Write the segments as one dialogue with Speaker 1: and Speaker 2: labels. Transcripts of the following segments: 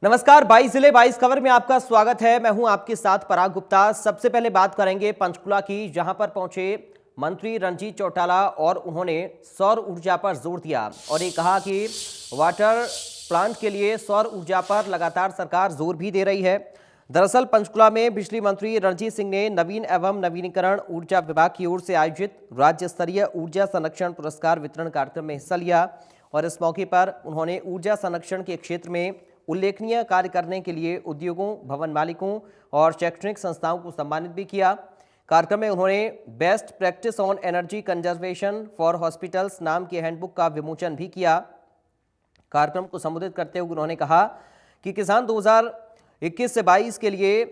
Speaker 1: नमस्कार, 22 जिले 22 खबर में आपका स्वागत है। मैं हूं आपके साथ पराग गुप्ता। सबसे पहले बात करेंगे पंचकुला की, जहां पर पहुंचे मंत्री रणजीत चौटाला और उन्होंने सौर ऊर्जा पर जोर दिया और ये कहा कि वाटर प्लांट के लिए सौर ऊर्जा पर लगातार सरकार जोर भी दे रही है। दरअसल पंचकुला में बिजली मंत्री रणजीत सिंह ने नवीन एवं नवीनीकरण ऊर्जा विभाग की ओर से आयोजित राज्य स्तरीय ऊर्जा संरक्षण पुरस्कार वितरण कार्यक्रम में हिस्सा लिया और इस मौके पर उन्होंने ऊर्जा संरक्षण के क्षेत्र में उल्लेखनीय कार्य करने के लिए उद्योगों, भवन मालिकों और शैक्षणिक संस्थाओं को सम्मानित भी किया। कार्यक्रम में उन्होंने best practice on energy conservation for hospitals नाम की हैंडबुक का विमोचन भी किया। कार्यक्रम को संबोधित करते हुए उन्होंने कहा कि किसान 2021 से 22 के लिए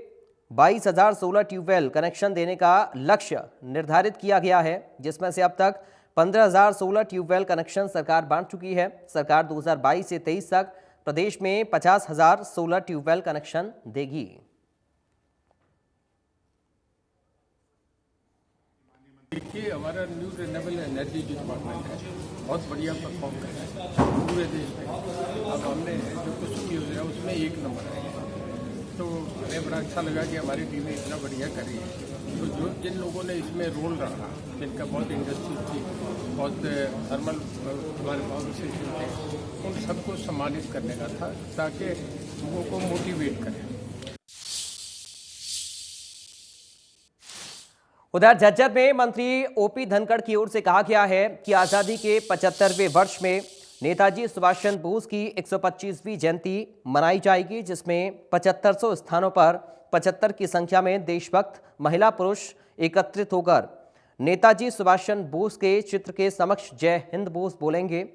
Speaker 1: 22,000 सोलर ट्यूबवेल कनेक्शन देने का लक्ष्य निर्धारित किया गया है, जिसमें से अब तक 15,000 सोलर ट्यूबवेल कनेक्शन सरकार बांट चुकी है। सरकार 2022 से 23 तक प्रदेश में 50,000 सोलर ट्यूबवेल कनेक्शन देगी।
Speaker 2: देखिए, हमारा न्यू रिन्यूएबल एनर्जी डिपार्टमेंट है, बहुत बढ़िया परफॉर्म कर रहा है पूरे देश में। अब हमने जो कुछ किया है उसमें 1 नंबर है, तो हमें बड़ा अच्छा लगा कि हमारी टीमें इतना बढ़िया कर रही है। तो जो जिन लोगों ने इसमें रोल रहा, जिनका बहुत इंडस्ट्री थी, बहुत थर्मल हमारे पावर स्टेशन थे, उन सबको सम्मानित करने का था ताकि लोगों को मोटिवेट करें।
Speaker 1: उधर झज्जर में मंत्री ओपी धनखड़ की ओर से कहा गया है कि आजादी के 75वें वर्ष में नेताजी सुभाष चंद्र बोस की 125वीं जयंती मनाई जाएगी, जिसमें 7500 स्थानों पर 75 की संख्या में देशभक्त महिला पुरुष एकत्रित होकर नेताजी सुभाष चंद्र बोस के चित्र के समक्ष जय हिंद बोस बोलेंगे।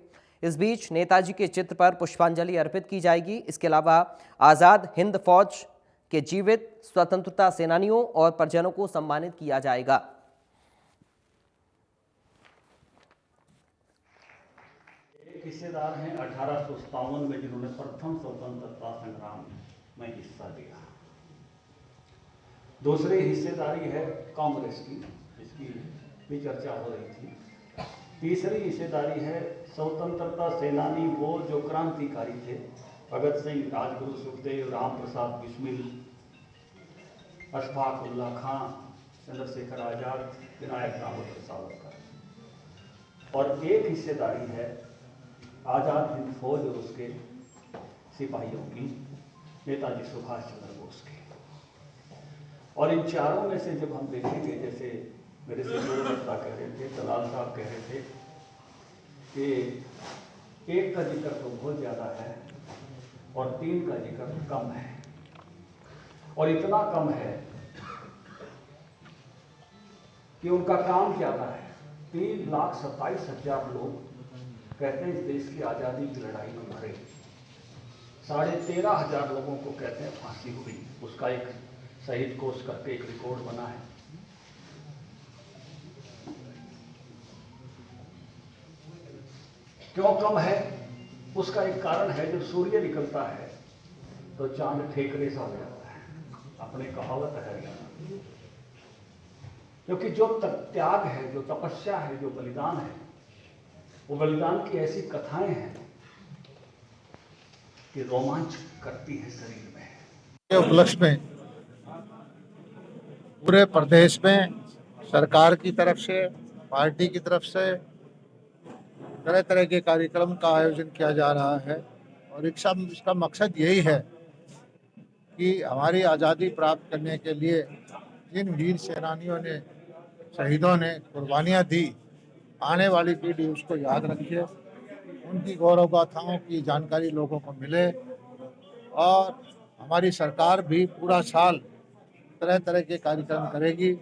Speaker 1: इस बीच नेताजी के चित्र पर पुष्पांजलि अर्पित की जाएगी। इसके अलावा आजाद हिंद फौज के जीवित स्वतंत्रता सेनानियों और परिजनों को सम्मानित किया जाएगा।
Speaker 3: एक हिस्सेदार हैं 1857 में, जिन्होंने प्रथम स्वतंत्रता संग्राम में हिस्सा लिया। दूसरी हिस्सेदारी है कांग्रेस की, जिसकी भी चर्चा हो रही थी। तीसरी हिस्सेदारी है स्वतंत्रता सेनानी, वो जो क्रांतिकारी थे, भगत सिंह, राजगुरु सुखदेव, राम प्रसाद बिस्मिल, अशफाक उल्लाह खां, चंद्रशेखर आजाद, विनायक दामोदर सावरकर। और एक हिस्सेदारी है आजाद हिंद फौज और उसके सिपाहियों की, नेताजी सुभाष चंद्र बोस की। और इन चारों में से जब हम देखेंगे, जैसे मेरे सहयोगी वक्ता कह रहे थे, दलाल साहब कह रहे थे कि एक का जिक्र तो बहुत ज़्यादा है और 3 का जिक्र कम है। और इतना कम है कि उनका काम ज़्यादा है। 3,27,000 लोग कहते हैं इस देश की आज़ादी की लड़ाई में मरे। 13,500 लोगों को कहते हैं फांसी हुई। उसका एक शहीद कोष करके एक रिकॉर्ड बना है। क्यों कम है? उसका एक कारण है, जब सूर्य निकलता है तो चांद ठेकरे सा हो जाता है। अपने कहावत है हरियाणा, क्योंकि जो त्याग है, जो तपस्या है, जो बलिदान है, वो बलिदान की ऐसी कथाएं हैं कि रोमांच करती है शरीर में।
Speaker 4: उपलक्ष्य में पूरे प्रदेश में सरकार की तरफ से, पार्टी की तरफ से तरह तरह के कार्यक्रम का आयोजन किया जा रहा है। और इसका मकसद यही है कि हमारी आज़ादी प्राप्त करने के लिए जिन वीर सेनानियों ने, शहीदों ने कुर्बानियाँ दी, आने वाली पीढ़ी उसको याद रखे, उनकी गौरव गाथाओं की जानकारी लोगों को मिले। और हमारी सरकार भी पूरा साल तरह तरह के कार्यक्रम करेगी।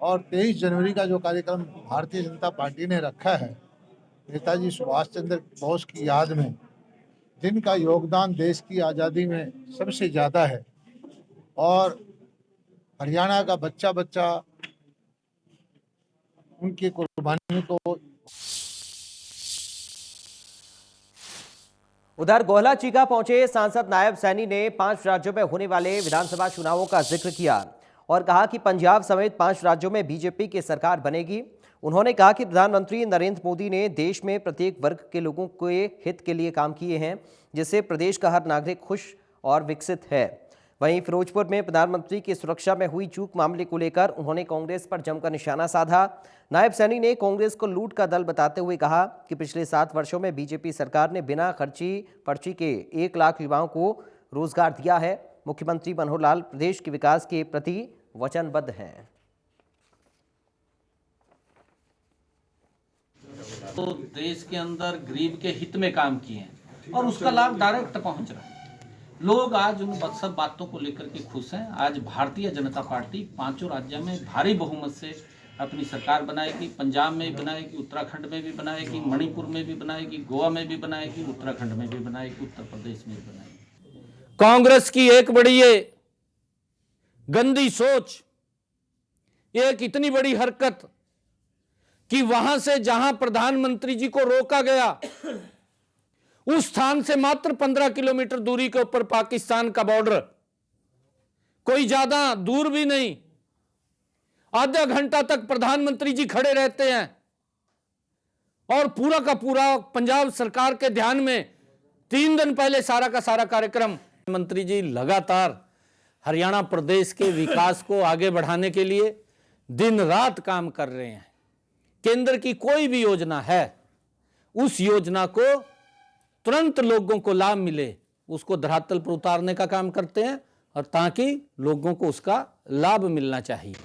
Speaker 4: और 23 जनवरी का जो कार्यक्रम भारतीय जनता पार्टी ने रखा है, नेताजी सुभाष चंद्र बोस की याद में, जिनका योगदान देश की आज़ादी में सबसे ज़्यादा है, और हरियाणा का बच्चा बच्चा उनकी कुर्बानी को।
Speaker 1: उधर गोहला चीका पहुंचे सांसद नायब सैनी ने 5 राज्यों में होने वाले विधानसभा चुनावों का जिक्र किया और कहा कि पंजाब समेत 5 राज्यों में बीजेपी की सरकार बनेगी। उन्होंने कहा कि प्रधानमंत्री नरेंद्र मोदी ने देश में प्रत्येक वर्ग के लोगों के हित के लिए काम किए हैं, जिससे प्रदेश का हर नागरिक खुश और विकसित है। वहीं फिरोजपुर में प्रधानमंत्री की सुरक्षा में हुई चूक मामले को लेकर उन्होंने कांग्रेस पर जमकर निशाना साधा। नायब सैनी ने कांग्रेस को लूट का दल बताते हुए कहा कि पिछले 7 वर्षों में बीजेपी सरकार ने बिना खर्ची पर्ची के 1 लाख युवाओं को रोजगार दिया है। मुख्यमंत्री मनोहर लाल प्रदेश के विकास के प्रति वचनबद्ध हैं।
Speaker 5: तो देश के अंदर गरीब के हित में काम किए हैं और उसका लाभ डायरेक्ट पहुंच रहा है। लोग आज उन सब बातों को लेकर के खुश हैं। आज भारतीय जनता पार्टी 5 राज्यों में भारी बहुमत से अपनी सरकार बनाएगी। पंजाब में भी बनाएगी, उत्तराखंड में भी बनाएगी, मणिपुर में भी बनाएगी, गोवा में भी बनाएगी, उत्तराखंड में भी बनाएगी, उत्तर प्रदेश में भी बनाएगी। कांग्रेस की एक बड़ी ये गंदी सोच, एक इतनी बड़ी हरकत कि वहां से जहां प्रधानमंत्री जी को रोका गया उस स्थान से मात्र 15 किलोमीटर दूरी के ऊपर पाकिस्तान का बॉर्डर, कोई ज्यादा दूर भी नहीं, आधा घंटा तक प्रधानमंत्री जी खड़े रहते हैं और पूरा का पूरा पंजाब सरकार के ध्यान में 3 दिन पहले सारा का सारा कार्यक्रम। मंत्री जी लगातार हरियाणा प्रदेश के विकास को आगे बढ़ाने के लिए दिन रात काम कर रहे हैं। केंद्र की कोई भी योजना है, उस योजना को तुरंत लोगों को लाभ मिले, उसको धरातल पर उतारने का काम करते हैं और ताकि लोगों को उसका लाभ मिलना चाहिए।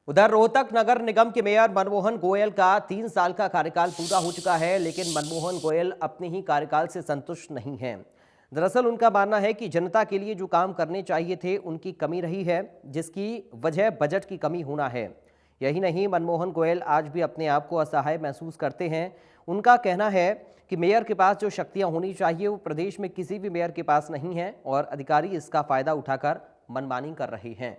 Speaker 1: उधर रोहतक नगर निगम के मेयर मनमोहन गोयल का 3 साल का कार्यकाल पूरा हो चुका है, लेकिन मनमोहन गोयल अपने ही कार्यकाल से संतुष्ट नहीं हैं। दरअसल उनका मानना है कि जनता के लिए जो काम करने चाहिए थे उनकी कमी रही है, जिसकी वजह बजट की कमी होना है। यही नहीं, मनमोहन गोयल आज भी अपने आप को असहाय महसूस करते हैं। उनका कहना है कि मेयर के पास जो शक्तियां होनी चाहिए वो प्रदेश में किसी भी मेयर के पास नहीं है और अधिकारी इसका फायदा उठाकर मनमानी कर रहे हैं।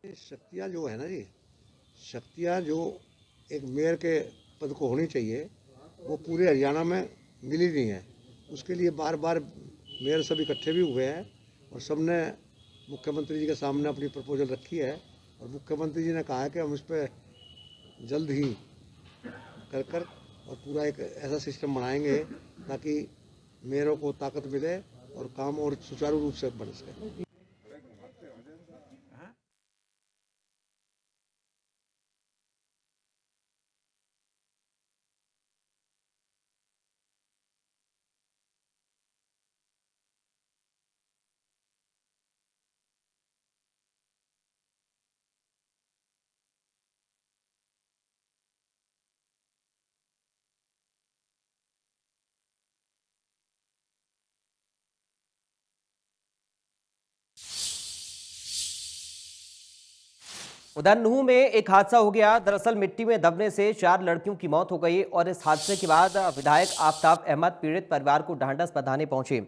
Speaker 6: शक्तियाँ जो है ना जी, शक्तियाँ जो एक मेयर के पद को होनी चाहिए वो पूरे हरियाणा में मिली नहीं है। उसके लिए बार बार मेयर सब इकट्ठे भी हुए हैं और सबने मुख्यमंत्री जी के सामने अपनी प्रपोजल रखी है और मुख्यमंत्री जी ने कहा है कि हम इस पर जल्द ही कर और पूरा एक ऐसा सिस्टम बनाएंगे ताकि मेयरों को ताकत मिले और काम और सुचारू रूप से बन सके।
Speaker 1: उधर नूह में एक हादसा हो गया। दरअसल मिट्टी में दबने से 4 लड़कियों की मौत हो गई और इस हादसे के बाद विधायक आफताब अहमद पीड़ित परिवार को ढांढस बंधाने पहुंचे।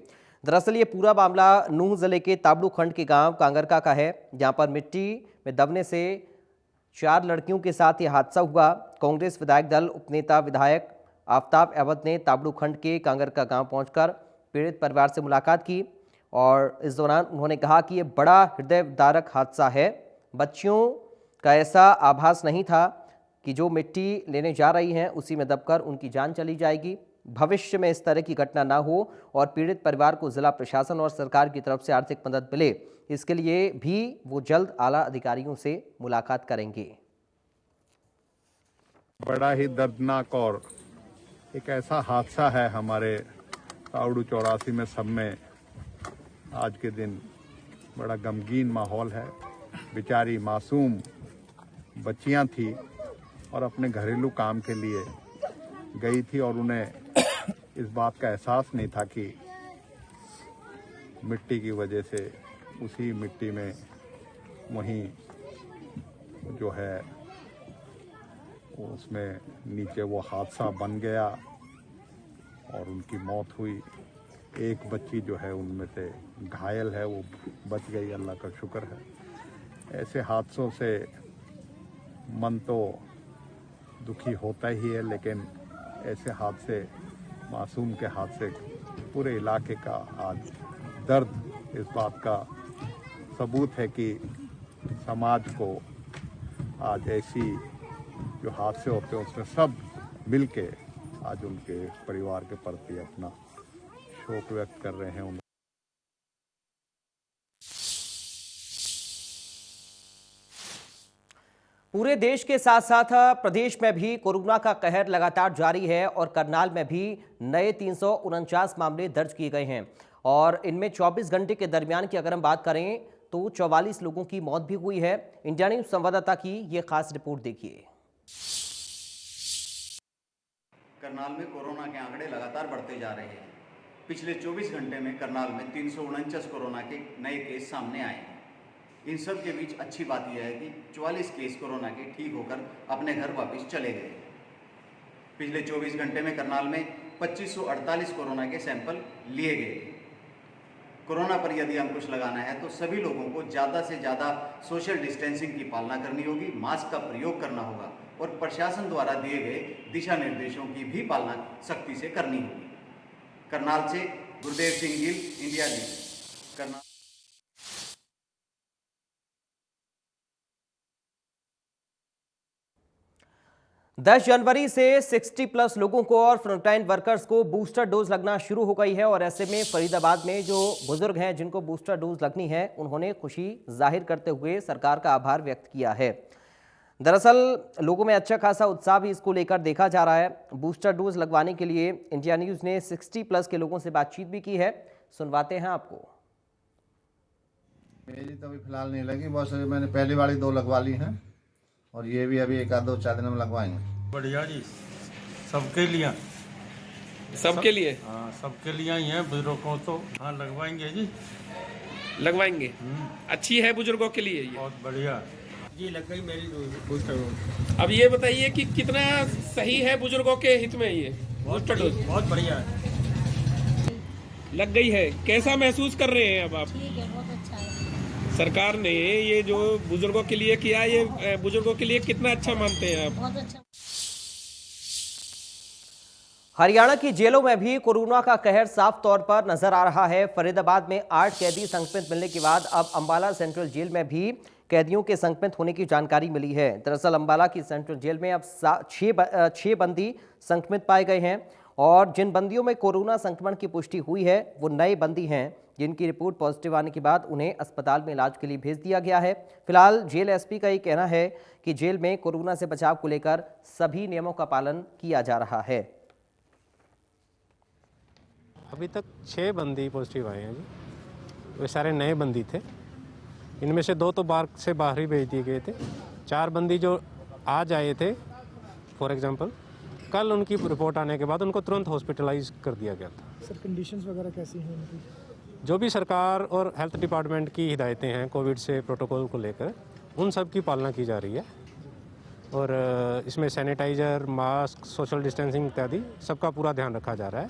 Speaker 1: दरअसल ये पूरा मामला नूह जिले के ताबड़ू खंड के गांव कांगरका का है, जहां पर मिट्टी में दबने से 4 लड़कियों के साथ ये हादसा हुआ। कांग्रेस विधायक दल उपनेता विधायक आफताब अहमद ने ताबड़ू खंड के कांगरका गाँव पहुँचकर पीड़ित परिवार से मुलाकात की और इस दौरान उन्होंने कहा कि ये बड़ा हृदयविदारक हादसा है। बच्चियों का ऐसा आभास नहीं था कि जो मिट्टी लेने जा रही हैं उसी में दबकर उनकी जान चली जाएगी। भविष्य में इस तरह की घटना ना हो और पीड़ित परिवार को जिला प्रशासन और सरकार की तरफ से आर्थिक मदद मिले, इसके लिए भी वो जल्द आला अधिकारियों से मुलाकात करेंगे।
Speaker 7: बड़ा ही दर्दनाक और एक ऐसा हादसा है हमारे तावड़ू 84 में। सब में आज के दिन बड़ा गमगीन माहौल है। बेचारी मासूम बच्चियां थी और अपने घरेलू काम के लिए गई थी और उन्हें इस बात का एहसास नहीं था कि मिट्टी की वजह से उसी मिट्टी में वहीं जो है उसमें नीचे वो हादसा बन गया और उनकी मौत हुई। एक बच्ची जो है उनमें से घायल है, वो बच गई, अल्लाह का शुक्र है। ऐसे हादसों से मन तो दुखी होता ही है, लेकिन ऐसे हादसे, मासूम के हादसे पूरे इलाके का आज दर्द इस बात का सबूत है कि समाज को आज ऐसी जो हादसे होते हैं उसमें सब मिल के आज उनके परिवार के प्रति अपना शोक व्यक्त कर रहे हैं।
Speaker 1: पूरे देश के साथ साथ प्रदेश में भी कोरोना का कहर लगातार जारी है और करनाल में भी नए 349 मामले दर्ज किए गए हैं और इनमें 24 घंटे के दरमियान की अगर हम बात करें तो 44 लोगों की मौत भी हुई है। इंडिया न्यूज संवाददाता की ये खास रिपोर्ट देखिए।
Speaker 8: करनाल में कोरोना के आंकड़े लगातार बढ़ते जा रहे हैं। पिछले 24 घंटे में करनाल में 349 कोरोना के नए केस सामने आए हैं। इन सब के बीच अच्छी बात यह है कि 44 केस कोरोना के ठीक होकर अपने घर वापस चले गए। पिछले 24 घंटे में करनाल में 2548 कोरोना के सैंपल लिए गए। कोरोना पर यदि अंकुश लगाना है तो सभी लोगों को ज़्यादा से ज़्यादा सोशल डिस्टेंसिंग की पालना करनी होगी, मास्क का प्रयोग करना होगा और प्रशासन द्वारा दिए गए दिशा निर्देशों की भी पालना सख्ती से करनी होगी। करनाल से गुरदेव सिंह गिल, इंडिया न्यूज, करनाल।
Speaker 1: 10 जनवरी से 60+ लोगों को और फ्रंटलाइन वर्कर्स को बूस्टर डोज लगना शुरू हो गई है और ऐसे में फरीदाबाद में जो बुजुर्ग हैं जिनको बूस्टर डोज लगनी है उन्होंने खुशी जाहिर करते हुए सरकार का आभार व्यक्त किया है। दरअसल लोगों में अच्छा खासा उत्साह भी इसको लेकर देखा जा रहा है। बूस्टर डोज लगवाने के लिए इंडिया न्यूज़ ने 60+ के लोगों से बातचीत भी की है, सुनवाते हैं आपको।
Speaker 4: मेरी तो अभी फिलहाल नहीं लगी, बस मैंने पहली वाली 2 लगवा ली हैं और ये भी अभी 1-2 4 दिन में लगवाएंगे।
Speaker 9: बढ़िया जी, सबके लिए हाँ, सबके लिए ही है। बुजुर्गों तो हाँ लगवाएंगे जी,
Speaker 10: लगवाएंगे। अच्छी है बुजुर्गों के लिए ये,
Speaker 9: बहुत बढ़िया जी। लग गई मेरी बूस्टर।
Speaker 10: अब ये बताइए कि कितना सही है बुजुर्गों के हित में ये बूस्टर डोज?
Speaker 9: बहुत बढ़िया है,
Speaker 10: लग गई है। कैसा महसूस कर रहे हैं अब आप?
Speaker 11: ठीक है, बहुत अच्छा है।
Speaker 10: सरकार ने ये जो बुजुर्गों के लिए किया, ये बुजुर्गों के लिए कितना अच्छा मानते हैं आप?
Speaker 11: बहुत अच्छा।
Speaker 1: हरियाणा की जेलों में भी कोरोना का कहर साफ तौर पर नजर आ रहा है। फरीदाबाद में 8 कैदी संक्रमित मिलने के बाद अब अंबाला सेंट्रल जेल में भी कैदियों के संक्रमित होने की जानकारी मिली है। दरअसल अंबाला की सेंट्रल जेल में अब 6 बंदी संक्रमित पाए गए हैं और जिन बंदियों में कोरोना संक्रमण की पुष्टि हुई है वो नए बंदी हैं जिनकी रिपोर्ट पॉजिटिव आने के बाद उन्हें अस्पताल में इलाज के लिए भेज दिया गया है। फिलहाल जेल एसपी का ये कहना है कि जेल में कोरोना से बचाव को लेकर सभी नियमों का पालन किया जा रहा है।
Speaker 12: अभी तक 6 बंदी पॉजिटिव आए हैं जी, वे सारे नए बंदी थे। इनमें से 2 तो बाहर से बाहर ही भेज दिए गए थे। 4 बंदी जो आज आए थे फॉर एग्जांपल, कल उनकी रिपोर्ट आने के बाद उनको तुरंत हॉस्पिटलाइज कर दिया गया था।
Speaker 13: सर कंडीशंस वगैरह कैसी हैं उनकी?
Speaker 12: जो भी सरकार और हेल्थ डिपार्टमेंट की हिदायतें हैं कोविड से प्रोटोकॉल को लेकर, उन सब की पालना की जा रही है और इसमें सैनिटाइज़र, मास्क, सोशल डिस्टेंसिंग इत्यादि सबका पूरा ध्यान रखा जा रहा है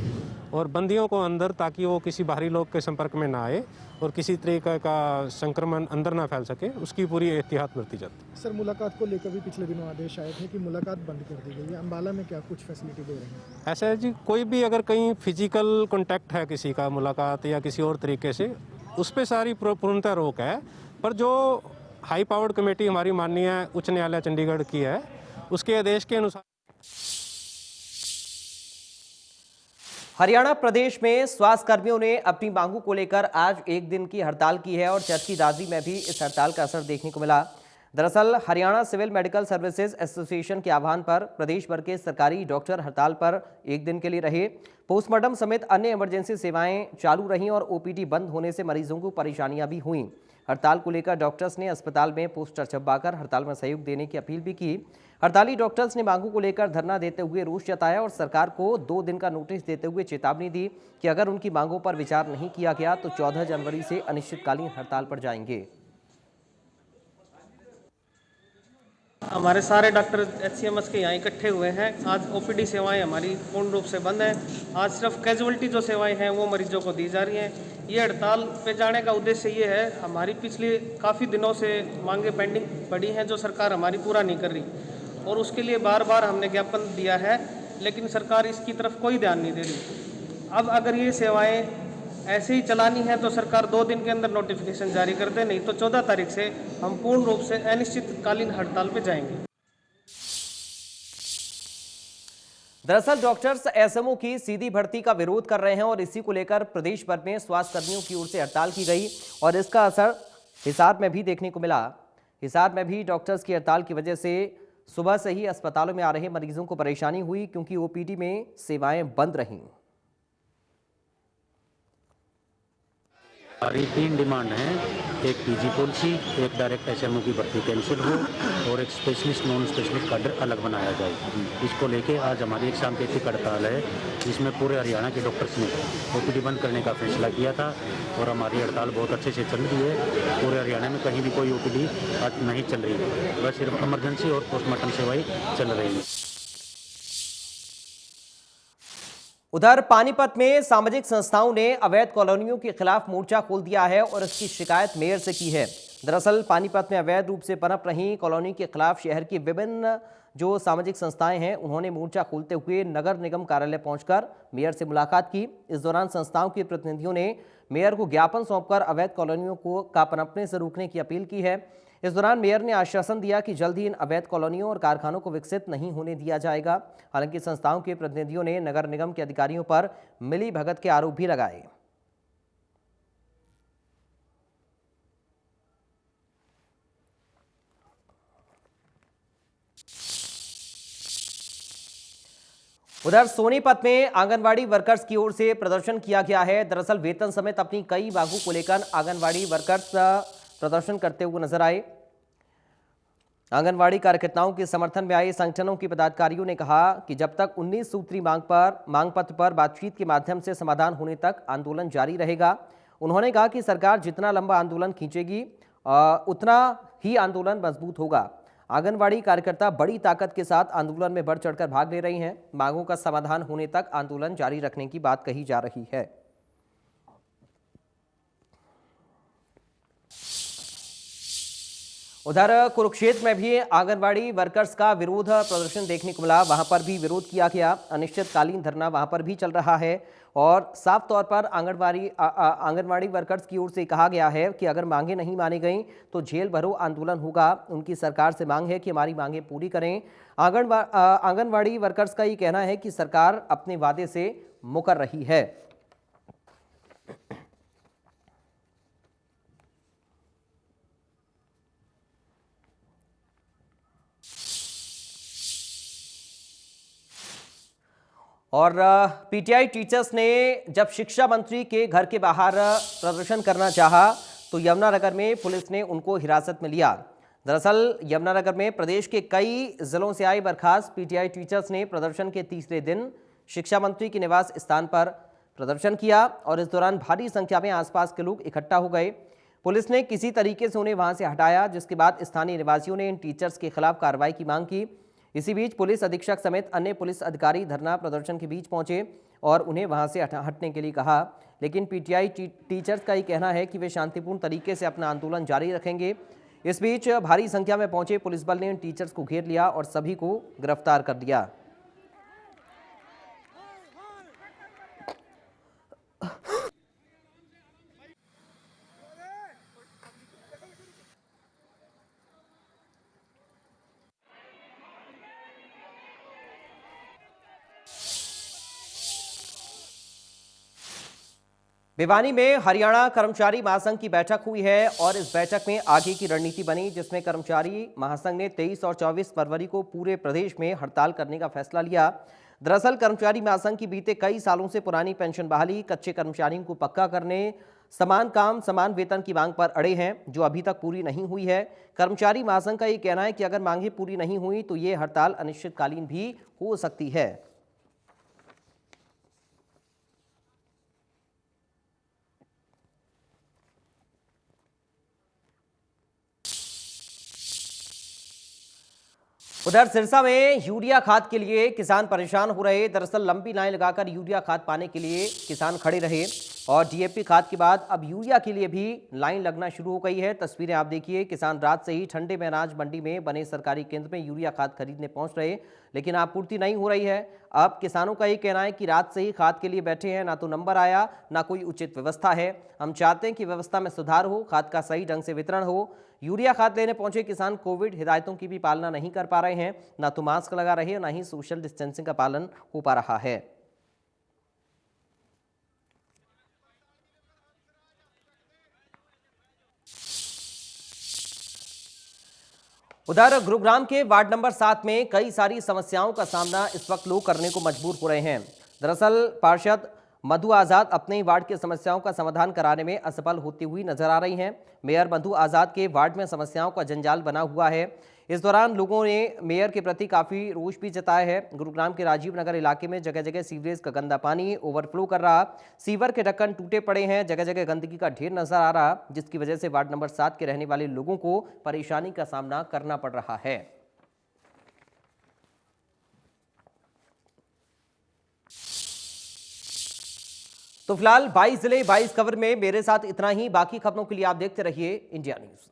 Speaker 12: और बंदियों को अंदर, ताकि वो किसी बाहरी लोग के संपर्क में ना आए और किसी तरीके का संक्रमण अंदर ना फैल सके, उसकी पूरी एहतियात बरती जाती है।
Speaker 13: सर मुलाकात को लेकर भी पिछले दिनों आदेश आए थे कि मुलाकात बंद कर दी गई है। अंबाला में क्या कुछ फैसिलिटी दे रहे हैं?
Speaker 12: ऐसा है जी, कोई भी अगर कहीं फिजिकल कॉन्टैक्ट है किसी का, मुलाकात या किसी और तरीके से, उस पर सारी पूर्णतः रोक है। पर जो हाई पावर्ड कमेटी हमारी माननीय उच्च न्यायालय चंडीगढ़ की है, उसके आदेश के अनुसार
Speaker 1: हरियाणा प्रदेश में स्वास्थ्य कर्मियों ने अपनी मांगों को लेकर आज 1 दिन की हड़ताल की है और चरखी दादरी में भी इस हड़ताल का असर देखने को मिला। दरअसल Haryana civil medical services association के आह्वान पर प्रदेश भर के सरकारी डॉक्टर हड़ताल पर 1 दिन के लिए रहे। पोस्टमार्टम समेत अन्य इमरजेंसी सेवाएं चालू रहीं और ओपीडी बंद होने से मरीजों को परेशानियां भी हुईं। हड़ताल को लेकर डॉक्टर्स ने अस्पताल में पोस्टर छपवाकर हड़ताल में सहयोग देने की अपील भी की। हड़ताली डॉक्टर्स ने मांगों को लेकर धरना देते हुए रोष जताया और सरकार को 2 दिन का नोटिस देते हुए चेतावनी दी कि अगर उनकी मांगों पर विचार नहीं किया गया तो 14 जनवरी से अनिश्चितकालीन हड़ताल पर जाएंगे।
Speaker 14: हमारे सारे डॉक्टर HCMS के यहाँ इकट्ठे हुए हैं। आज ओपीडी सेवाएं हमारी पूर्ण रूप से बंद हैं। आज सिर्फ कैजुअलिटी जो सेवाएं हैं वो मरीजों को दी जा रही हैं। ये हड़ताल पे जाने का उद्देश्य ये है, हमारी पिछले काफ़ी दिनों से मांगे पेंडिंग पड़ी हैं जो सरकार हमारी पूरा नहीं कर रही और उसके लिए बार बार हमने ज्ञापन दिया है, लेकिन सरकार इसकी तरफ कोई ध्यान नहीं दे रही। अब अगर ये सेवाएं ऐसे ही चलानी है तो सरकार 2 दिन के अंदर नोटिफिकेशन जारी कर दे, नहीं तो 14 तारीख से हम पूर्ण रूप से अनिश्चितकालीन हड़ताल पे जाएंगे।
Speaker 1: दरअसल डॉक्टर्स एसएमओ की सीधी भर्ती का विरोध कर रहे हैं और इसी को लेकर प्रदेश भर में स्वास्थ्य कर्मियों की ओर से हड़ताल की गई और इसका असर हिसार में भी देखने को मिला। हिसार में भी डॉक्टर्स की हड़ताल की वजह से सुबह से ही अस्पतालों में आ रहे मरीजों को परेशानी हुई क्योंकि ओपीडी में सेवाएं बंद रहीं।
Speaker 11: हमारी 3 डिमांड हैं, एक पीजी पॉलिसी, एक डायरेक्ट एसएमओ की भर्ती कैंसिल हो और एक स्पेशलिस्ट नॉन स्पेशलिस्ट काडर अलग बनाया जाए। इसको लेके आज हमारी एक सांकेतिक हड़ताल है जिसमें पूरे हरियाणा के डॉक्टर्स ने ओपीडी बंद करने का फैसला किया था और हमारी हड़ताल बहुत अच्छे से चल रही है। पूरे हरियाणा में कहीं भी कोई ओपीडी आज नहीं चल रही है, बस सिर्फ इमरजेंसी और पोस्टमार्टम सेवाएं चल रही हैं।
Speaker 1: उधर पानीपत में सामाजिक संस्थाओं ने अवैध कॉलोनियों के खिलाफ मोर्चा खोल दिया है और इसकी शिकायत मेयर से की है। दरअसल पानीपत में अवैध रूप से पनप रही कॉलोनी के खिलाफ शहर की विभिन्न जो सामाजिक संस्थाएं हैं उन्होंने मोर्चा खोलते हुए नगर निगम कार्यालय पहुंचकर मेयर से मुलाकात की। इस दौरान संस्थाओं के प्रतिनिधियों ने मेयर को ज्ञापन सौंपकर अवैध कॉलोनियों का पनपने से रोकने की अपील की है। इस दौरान मेयर ने आश्वासन दिया कि जल्द ही इन अवैध कॉलोनियों और कारखानों को विकसित नहीं होने दिया जाएगा। हालांकि संस्थाओं के प्रतिनिधियों ने नगर निगम के अधिकारियों पर मिली भगत के आरोप भी लगाए। उधर सोनीपत में आंगनवाड़ी वर्कर्स की ओर से प्रदर्शन किया गया है। दरअसल वेतन समेत अपनी कई मांगों को लेकर आंगनवाड़ी वर्कर्स प्रदर्शन करते हुए नजर आए। आंगनवाड़ी कार्यकर्ताओं के समर्थन में आए संगठनों के पदाधिकारियों ने कहा कि जब तक 19 सूत्री मांग पत्र पर बातचीत के माध्यम से समाधान होने तक आंदोलन जारी रहेगा। उन्होंने कहा कि सरकार जितना लंबा आंदोलन खींचेगी उतना ही आंदोलन मजबूत होगा। आंगनवाड़ी कार्यकर्ता बड़ी ताकत के साथ आंदोलन में बढ़ चढ़कर भाग ले रही हैं। मांगों का समाधान होने तक आंदोलन जारी रखने की बात कही जा रही है। उधर कुरुक्षेत्र में भी आंगनवाड़ी वर्कर्स का विरोध प्रदर्शन देखने को मिला। वहां पर भी विरोध किया गया। अनिश्चितकालीन धरना वहां पर भी चल रहा है और साफ तौर पर आंगनवाड़ी वर्कर्स की ओर से कहा गया है कि अगर मांगे नहीं मानी गई तो जेल भरो आंदोलन होगा। उनकी सरकार से मांग है कि हमारी मांगे पूरी करें। आंगनवाड़ी वर्कर्स का ये कहना है कि सरकार अपने वादे से मुकर रही है। और पीटीआई टीचर्स ने जब शिक्षा मंत्री के घर के बाहर प्रदर्शन करना चाहा तो यमुनानगर में पुलिस ने उनको हिरासत में लिया। दरअसल यमुनानगर में प्रदेश के कई जिलों से आए बर्खास्त पीटीआई टीचर्स ने प्रदर्शन के तीसरे दिन शिक्षा मंत्री के निवास स्थान पर प्रदर्शन किया और इस दौरान भारी संख्या में आसपास के लोग इकट्ठा हो गए। पुलिस ने किसी तरीके से उन्हें वहां से हटाया, जिसके बाद स्थानीय निवासियों ने इन टीचर्स के खिलाफ कार्रवाई की मांग की। इसी बीच पुलिस अधीक्षक समेत अन्य पुलिस अधिकारी धरना प्रदर्शन के बीच पहुंचे और उन्हें वहां से हटने के लिए कहा। लेकिन पीटीआई टीचर्स का ये कहना है कि वे शांतिपूर्ण तरीके से अपना आंदोलन जारी रखेंगे। इस बीच भारी संख्या में पहुंचे पुलिस बल ने इन टीचर्स को घेर लिया और सभी को गिरफ्तार कर लिया। भिवानी में हरियाणा कर्मचारी महासंघ की बैठक हुई है और इस बैठक में आगे की रणनीति बनी, जिसमें कर्मचारी महासंघ ने 23 और 24 फरवरी को पूरे प्रदेश में हड़ताल करने का फैसला लिया। दरअसल कर्मचारी महासंघ की बीते कई सालों से पुरानी पेंशन बहाली, कच्चे कर्मचारियों को पक्का करने, समान काम समान वेतन की मांग पर अड़े हैं, जो अभी तक पूरी नहीं हुई है। कर्मचारी महासंघ का ये कहना है कि अगर मांगें पूरी नहीं हुई तो ये हड़ताल अनिश्चितकालीन भी हो सकती है। उधर सिरसा में यूरिया खाद के लिए किसान परेशान हो रहे। दरअसल लंबी लाइन लगाकर यूरिया खाद पाने के लिए किसान खड़े रहे और डीएपी खाद के बाद अब यूरिया के लिए भी लाइन लगना शुरू हो गई है। तस्वीरें आप देखिए, किसान रात से ही ठंडे में अनाज मंडी में बने सरकारी केंद्र में यूरिया खाद खरीदने पहुंच रहे, लेकिन आपूर्ति नहीं हो रही है। अब किसानों का ये कहना है कि रात से ही खाद के लिए बैठे हैं, ना तो नंबर आया, ना कोई उचित व्यवस्था है। हम चाहते हैं कि व्यवस्था में सुधार हो, खाद का सही ढंग से वितरण हो। यूरिया खाद लेने पहुंचे किसान कोविड हिदायतों की भी पालना नहीं कर पा रहे हैं, ना तो मास्क लगा रहे हैं, ना ही सोशल डिस्टेंसिंग का पालन हो पा रहा है। उधर गुरुग्राम के वार्ड नंबर 7 में कई सारी समस्याओं का सामना इस वक्त लोग करने को मजबूर हो रहे हैं। दरअसल पार्षद मधु आजाद अपने ही वार्ड की समस्याओं का समाधान कराने में असफल होती हुई नजर आ रही हैं। मेयर मधु आजाद के वार्ड में समस्याओं का जंजाल बना हुआ है। इस दौरान लोगों ने मेयर के प्रति काफी रोष भी जताया है। गुरुग्राम के राजीव नगर इलाके में जगह जगह सीवरेज का गंदा पानी ओवरफ्लो कर रहा, सीवर के ढक्कन टूटे पड़े हैं, जगह जगह गंदगी का ढेर नजर आ रहा, जिसकी वजह से वार्ड नंबर 7 के रहने वाले लोगों को परेशानी का सामना करना पड़ रहा है। तो फिलहाल 22 जिले 22 खबर में मेरे साथ इतना ही। बाकी खबरों के लिए आप देखते रहिए इंडिया न्यूज।